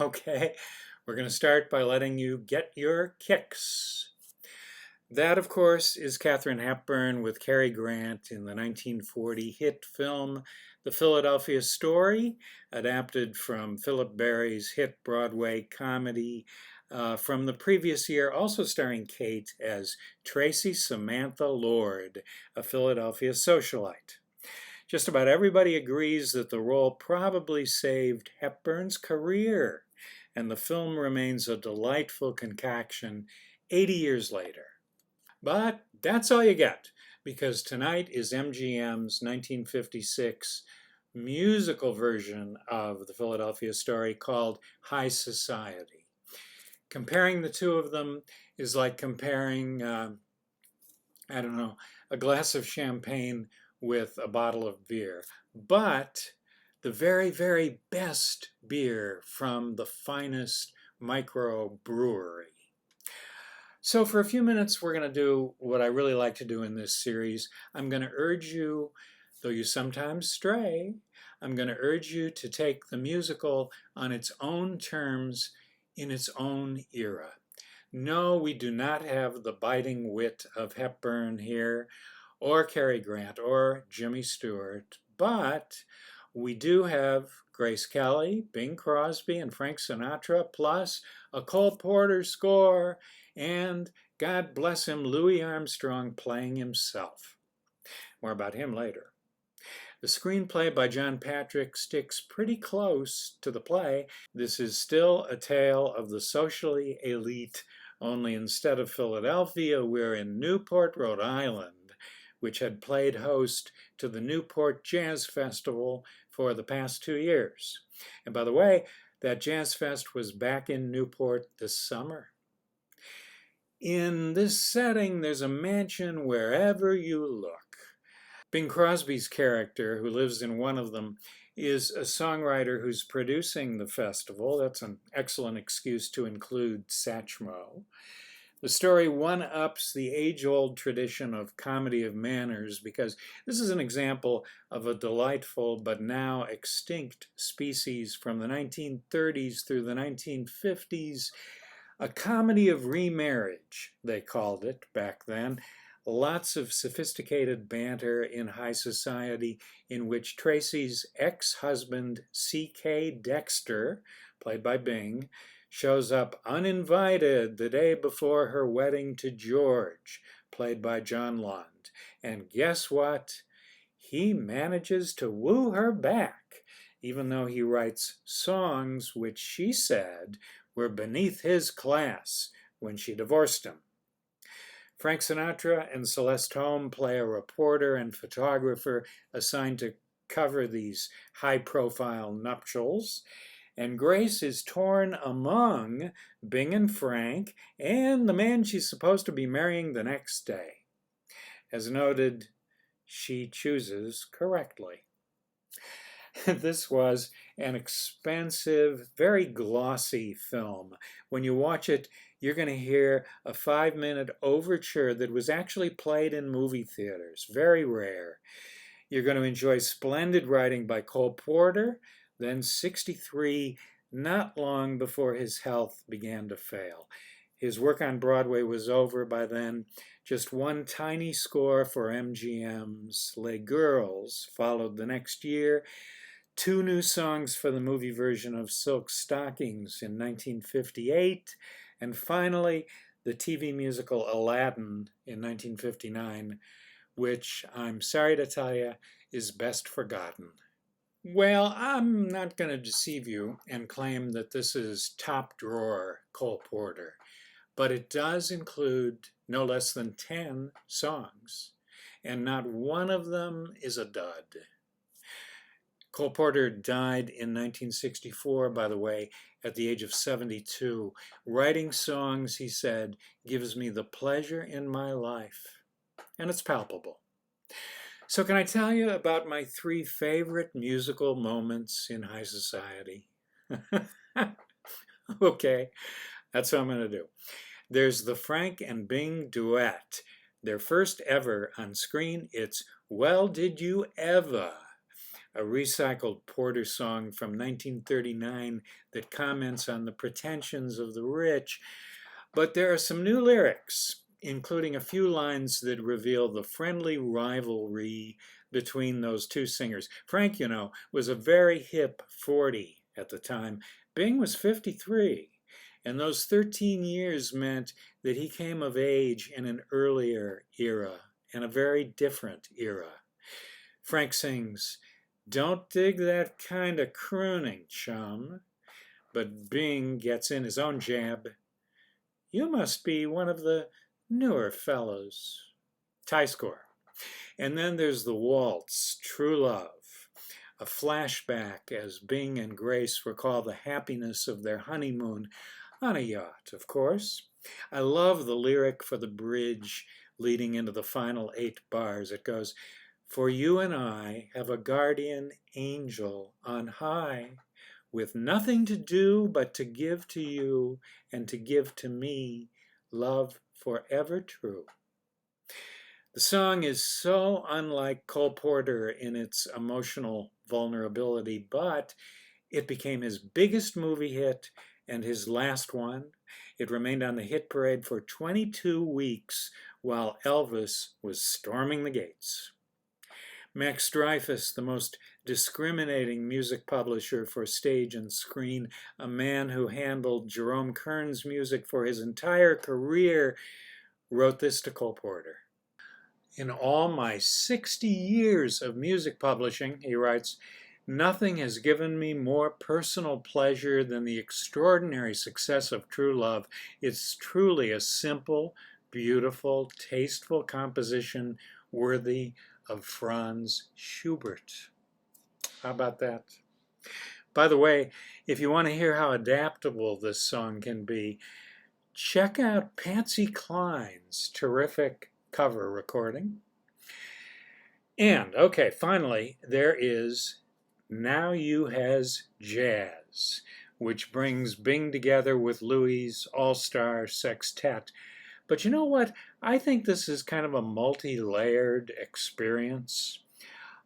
Okay, we're going to start by letting you get your kicks. That, of course, is Katharine Hepburn with Cary Grant in the 1940 hit film The Philadelphia Story, adapted from Philip Barry's hit Broadway comedy from the previous year, also starring Kate as Tracy Samantha Lord, a Philadelphia socialite. Just about everybody agrees that the role probably saved Hepburn's career, and the film remains a delightful concoction 80 years later. But that's all you get, because tonight is MGM's 1956 musical version of the Philadelphia Story called High Society. Comparing the two of them is like comparing, I don't know, a glass of champagne with a bottle of beer. But the very, very best beer from the finest microbrewery. So for a few minutes, we're going to do what I really like to do in this series. I'm going to urge you, though you sometimes stray, I'm going to urge you to take the musical on its own terms in its own era. No, we do not have the biting wit of Hepburn here, or Cary Grant, or Jimmy Stewart, but we do have Grace Kelly, Bing Crosby, and Frank Sinatra, plus a Cole Porter score, and God bless him, Louis Armstrong playing himself. More about him later. The screenplay by John Patrick sticks pretty close to the play. This is still a tale of the socially elite, only instead of Philadelphia, we're in Newport, Rhode Island, which had played host to the Newport Jazz Festival for the past 2 years. And by the way, that Jazz Fest was back in Newport this summer. In this setting, there's a mansion wherever you look. Bing Crosby's character, who lives in one of them, is a songwriter who's producing the festival. That's an excellent excuse to include Satchmo. The story one-ups the age-old tradition of comedy of manners because this is an example of a delightful but now extinct species from the 1930s through the 1950s, a comedy of remarriage, they called it back then. Lots of sophisticated banter in high society in which Tracy's ex-husband, C.K. Dexter, played by Bing, shows up uninvited the day before her wedding to George, played by John Lund. And guess what? He manages to woo her back, even though he writes songs which she said were beneath his class when she divorced him. Frank Sinatra and Celeste Holm play a reporter and photographer assigned to cover these high-profile nuptials, and Grace is torn among Bing and Frank and the man she's supposed to be marrying the next day. As noted, she chooses correctly. This was an expensive, very glossy film. When you watch it, you're going to hear a 5-minute overture that was actually played in movie theaters. Very rare. You're going to enjoy splendid writing by Cole Porter, then 63, not long before his health began to fail. His work on Broadway was over by then. Just one tiny score for MGM's Les Girls followed the next year. 2 new songs for the movie version of Silk Stockings in 1958, and finally the TV musical Aladdin in 1959, which I'm sorry to tell you is best forgotten. Well, I'm not going to deceive you and claim that this is top drawer Cole Porter, but it does include no less than 10 songs, and not one of them is a dud. Cole Porter died in 1964, by the way, at the age of 72. Writing songs, he said, gives me the pleasure in my life, and it's palpable. So can I tell you about my 3 favorite musical moments in high society? Okay, that's what I'm going to do. There's the Frank and Bing duet. Their first ever on screen. It's Well Did You Ever? a recycled Porter song from 1939 that comments on the pretensions of the rich. But there are some new lyrics, including a few lines that reveal the friendly rivalry between those two singers. Frank, you know, was a very hip 40 at the time. Bing was 53. And those 13 years meant that he came of age in an earlier era, and a very different era. Frank sings, "Don't dig that kind of crooning, chum." But Bing gets in his own jab. "You must be one of the newer fellows." Tie score. And then there's the waltz, True Love, a flashback as Bing and Grace recall the happiness of their honeymoon on a yacht, of course. I love the lyric for the bridge leading into the final 8 bars. It goes, "For you and I have a guardian angel on high, with nothing to do but to give to you and to give to me love forever true." The song is so unlike Cole Porter in its emotional vulnerability, but it became his biggest movie hit and his last one. It remained on the hit parade for 22 weeks while Elvis was storming the gates. Max Dreyfus, the most discriminating music publisher for stage and screen, a man who handled Jerome Kern's music for his entire career, wrote this to Cole Porter. "In all my 60 years of music publishing," he writes, "nothing has given me more personal pleasure than the extraordinary success of True Love. It's truly a simple, beautiful, tasteful composition worthy of Franz Schubert." How about that? By the way, if you want to hear how adaptable this song can be, check out Patsy Cline's terrific cover recording. And, okay, finally, there is Now You Has Jazz, which brings Bing together with Louis' all-star sextet. But you know what? I think this is kind of a multi-layered experience.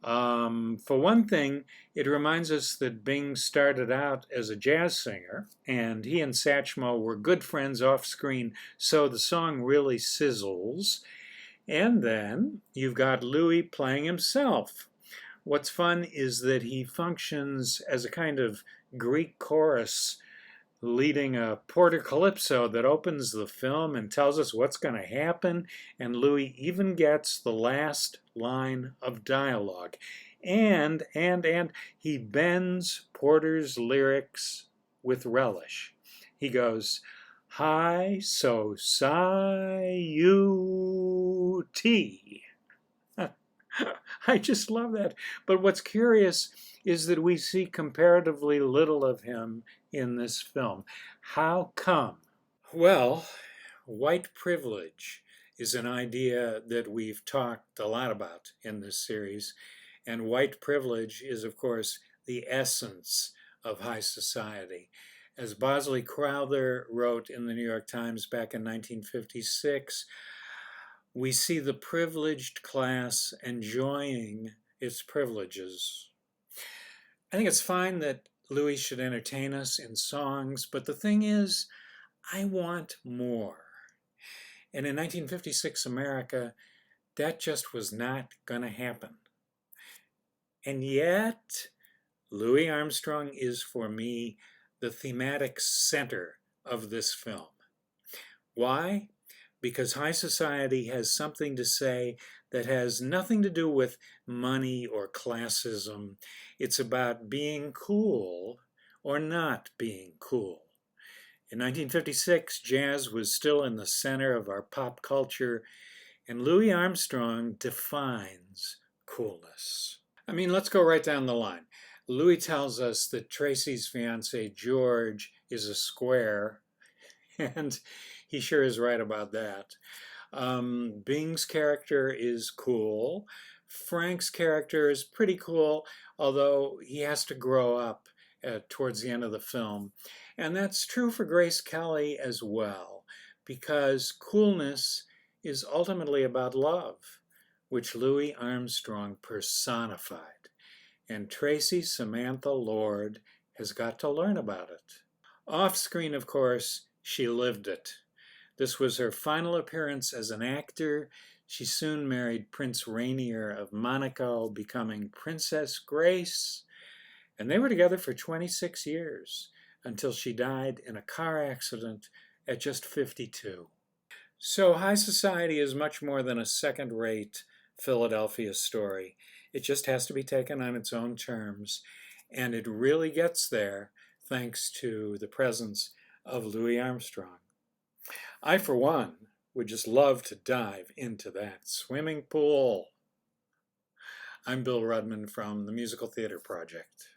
For one thing, it reminds us that Bing started out as a jazz singer, and he and Satchmo were good friends off-screen, so the song really sizzles. And then you've got Louis playing himself. What's fun is that he functions as a kind of Greek chorus leading a Porter Calypso that opens the film and tells us what's going to happen, and Louis even gets the last line of dialogue. And he bends Porter's lyrics with relish. He goes, "High society." I just love that. But what's curious is that we see comparatively little of him in this film. How come? Well, white privilege is an idea that we've talked a lot about in this series. And white privilege is, of course, the essence of high society. As Bosley Crowther wrote in the New York Times back in 1956, we see the privileged class enjoying its privileges. I think it's fine that Louis should entertain us in songs, but the thing is, I want more. And in 1956 America, that just was not going to happen. And yet, Louis Armstrong is, for me, the thematic center of this film. Why? Because high society has something to say that has nothing to do with money or classism. It's about being cool or not being cool. In 1956, jazz was still in the center of our pop culture, and Louis Armstrong defines coolness. I mean, let's go right down the line. Louis tells us that Tracy's fiance, George, is a square, and he sure is right about that. Bing's character is cool. Frank's character is pretty cool, although he has to grow up towards the end of the film. And that's true for Grace Kelly as well, because coolness is ultimately about love, which Louis Armstrong personified. and Tracy Samantha Lord has got to learn about it. Off screen, of course, she lived it. This was her final appearance as an actor. She soon married Prince Rainier of Monaco, becoming Princess Grace, and they were together for 26 years until she died in a car accident at just 52. So High Society is much more than a second-rate Philadelphia story. It just has to be taken on its own terms, and it really gets there thanks to the presence of Louis Armstrong. I, for one, would just love to dive into that swimming pool. I'm Bill Rudman from the Musical Theater Project.